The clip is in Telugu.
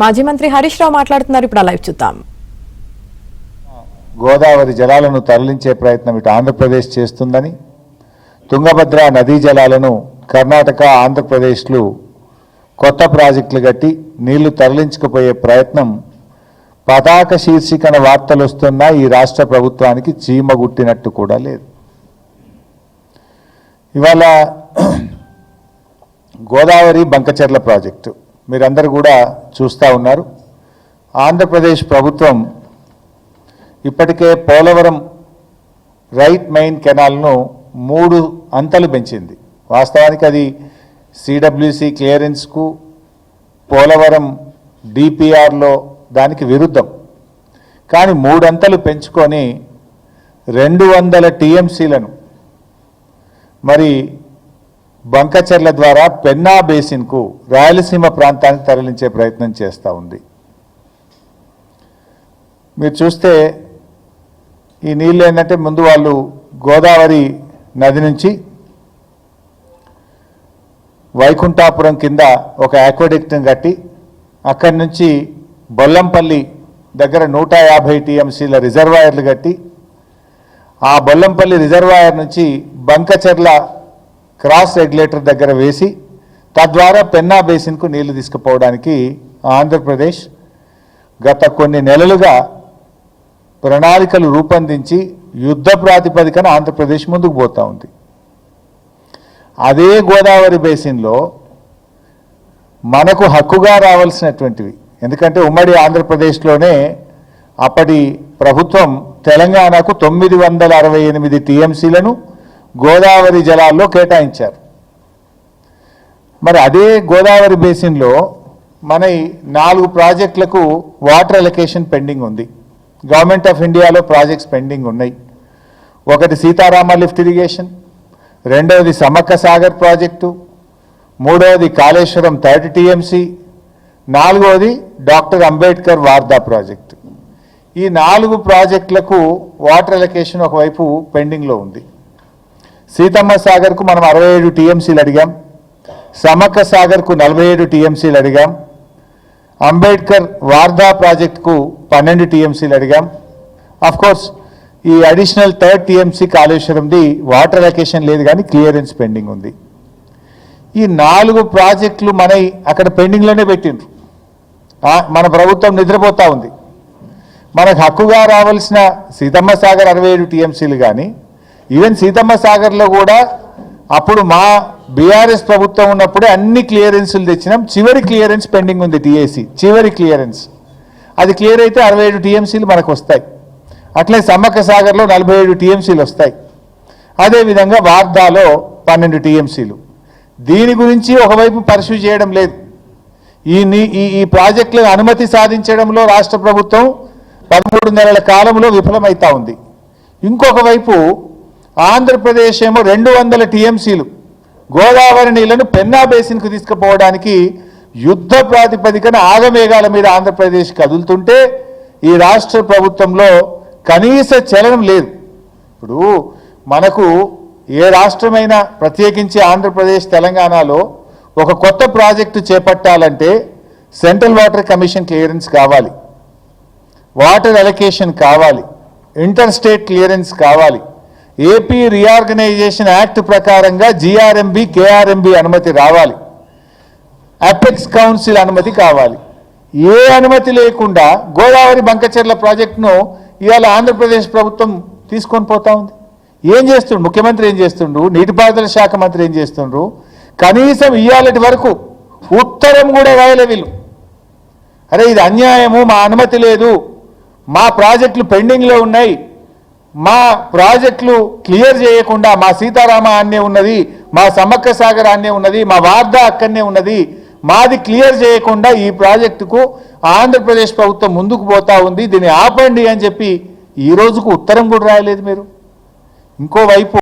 మాజీ మంత్రి హరీష్ రావు మాట్లాడుతున్నారు. ఇప్పుడు లైవ్ చూద్దాం. గోదావరి జలాలను తరలించే ప్రయత్నం ఇటు ఆంధ్రప్రదేశ్ చేస్తుందని, తుంగభద్ర నదీ జలాలను కర్ణాటక ఆంధ్రప్రదేశ్లు కొత్త ప్రాజెక్టులు కట్టి నీళ్లు తరలించకపోయే ప్రయత్నం పతాక శీర్షికన వార్తలు వస్తున్నా ఈ రాష్ట్ర ప్రభుత్వానికి చీమ గుట్టినట్టు కూడా లేదు. ఇవాళ గోదావరి బంకచెర్ల ప్రాజెక్టు మీరందరూ కూడా చూస్తూ ఉన్నారు. ఆంధ్రప్రదేశ్ ప్రభుత్వం ఇప్పటికే పోలవరం రైట్ మెయిన్ కెనాల్ను 3 అంతలు పెంచింది. వాస్తవానికి అది సిడబ్ల్యూసి క్లియరెన్స్కు పోలవరం డిపిఆర్లో దానికి విరుద్ధం. కానీ 3 అంతలు పెంచుకొని 200 టీఎంసీలను మరి బంకచెర్ల ద్వారా పెన్నా బేసిన్కు రాయలసీమ ప్రాంతానికి తరలించే ప్రయత్నం చేస్తూ ఉంది. మీరు చూస్తే ఈ నీళ్ళు ఏంటంటే ముందు వాళ్ళు గోదావరి నది నుంచి వైకుంఠాపురం కింద ఒక ఆక్వాడక్ట్ని కట్టి అక్కడి నుంచి బొల్లంపల్లి దగ్గర 150 టీఎంసీల రిజర్వాయర్లు కట్టి ఆ బొల్లంపల్లి రిజర్వాయర్ నుంచి బంకచెర్ల క్రాస్ రెగ్యులేటర్ దగ్గర వేసి తద్వారా పెన్నా బేసిన్కు నీళ్లు తీసుకుపోవడానికి ఆంధ్రప్రదేశ్ గత కొన్ని నెలలుగా ప్రణాళికలు రూపొందించి యుద్ధ ప్రాతిపదికన ఆంధ్రప్రదేశ్ ముందుకు పోతూ ఉంది. అదే గోదావరి బేసిన్లో మనకు హక్కుగా రావాల్సినటువంటివి, ఎందుకంటే ఉమ్మడి ఆంధ్రప్రదేశ్లోనే అప్పటి ప్రభుత్వం తెలంగాణకు 968 టీఎంసీలను గోదావరి జలాల్లో కేటాయించారు. మరి అదే గోదావరి బేసిన్లో మన 4 ప్రాజెక్టులకు వాటర్ అలొకేషన్ పెండింగ్ ఉంది. గవర్నమెంట్ ఆఫ్ ఇండియాలో ప్రాజెక్ట్స్ పెండింగ్ ఉన్నాయి. ఒకటి సీతారామ లిఫ్ట్ ఇరిగేషన్, రెండవది సమ్మక్క సాగర్ ప్రాజెక్టు, మూడవది కాళేశ్వరం 30 టీఎంసీ, నాలుగవది డాక్టర్ అంబేద్కర్ వార్దా ప్రాజెక్టు. ఈ 4 ప్రాజెక్టులకు వాటర్ అలొకేషన్ ఒకవైపు పెండింగ్లో ఉంది. సీతమ్మ సాగర్కు మనం 67 టీఎంసీలు అడిగాం, సమ్మక్క సాగర్కు 47 టీఎంసీలు అడిగాం, అంబేద్కర్ వార్దా ప్రాజెక్టుకు 12 టీఎంసీలు అడిగాం. కోర్స్ ఈ అడిషనల్ 3rd టీఎంసీ కాళేశ్వరంది వాటర్ అలొకేషన్ లేదు, కానీ క్లియరెన్స్ పెండింగ్ ఉంది. ఈ 4 ప్రాజెక్టులు మన అక్కడ పెండింగ్లోనే పెట్టిండ్రు. మన ప్రభుత్వం నిద్రపోతూ ఉంది. మనకు హక్కుగా రావాల్సిన సీతమ్మ సాగర్ 67 టీఎంసీలు, కానీ ఈవెన్ సీతమ్మ సాగర్లో కూడా అప్పుడు మా బీఆర్ఎస్ ప్రభుత్వం ఉన్నప్పుడే అన్ని క్లియరెన్సులు తెచ్చినాం. చివరి క్లియరెన్స్ పెండింగ్ ఉంది, టీఏసీ చివరి క్లియరెన్స్. అది క్లియర్ అయితే 67 టీఎంసీలు మనకు వస్తాయి. అట్లే సమ్మక్క సాగర్లో 47 టీఎంసీలు వస్తాయి. అదేవిధంగా వార్దాలో 12 టీఎంసీలు. దీని గురించి ఒకవైపు పర్సూ చేయడం లేదు. ఈ ప్రాజెక్టులకు అనుమతి సాధించడంలో రాష్ట్ర ప్రభుత్వం 13 నెలల కాలంలో విఫలమవుతా ఉంది. ఇంకొక వైపు ఆంధ్రప్రదేశ్ ఏమో 200 టీఎంసీలు గోదావరి నీళ్లను పెన్నా బేసిన్కు తీసుకుపోవడానికి యుద్ధ ప్రాతిపదికన ఆగమేఘాల మీద ఆంధ్రప్రదేశ్ కదులుతుంటే ఈ రాష్ట్ర ప్రభుత్వంలో కనీస చలనం లేదు. ఇప్పుడు మనకు ఏ రాష్ట్రమైనా ప్రత్యేకించి ఆంధ్రప్రదేశ్ తెలంగాణలో ఒక కొత్త ప్రాజెక్టు చేపట్టాలంటే సెంట్రల్ వాటర్ కమిషన్ క్లియరెన్స్ కావాలి, వాటర్ అలొకేషన్ కావాలి, ఇంటర్ స్టేట్ క్లియరెన్స్ కావాలి, ఏపీ రీఆర్గనైజేషన్ యాక్ట్ ప్రకారంగా జిఆర్ఎంబి కేఆర్ఎంబి అనుమతి రావాలి, అపెక్స్ కౌన్సిల్ అనుమతి కావాలి. ఏ అనుమతి లేకుండా గోదావరి బంకచెర్ల ప్రాజెక్టును ఇవాళ ఆంధ్రప్రదేశ్ ప్రభుత్వం తీసుకొని పోతా ఉంది. ఏం చేస్తుండ్రు ముఖ్యమంత్రి, ఏం చేస్తుండ్రు నీటిపారుదల శాఖ మంత్రి, ఏం చేస్తుండ్రు? కనీసం ఇవాళటి వరకు ఉత్తరం కూడా రాయలే వీళ్ళు. అరే ఇది అన్యాయము, మా అనుమతి లేదు, మా ప్రాజెక్టులు పెండింగ్లో ఉన్నాయి, మా ప్రాజెక్టులు క్లియర్ చేయకుండా మా సీతారామ అన్నే ఉన్నది, మా సమ్మక్క సాగర్ అన్నే ఉన్నది, మా వార్దా అక్కడనే ఉన్నది, మాది క్లియర్ చేయకుండా ఈ ప్రాజెక్టుకు ఆంధ్రప్రదేశ్ ప్రభుత్వం ముందుకు పోతా ఉంది, దీన్ని ఆపండి అని చెప్పి ఈ రోజుకు ఉత్తరం కూడా రాయలేదు మీరు. ఇంకోవైపు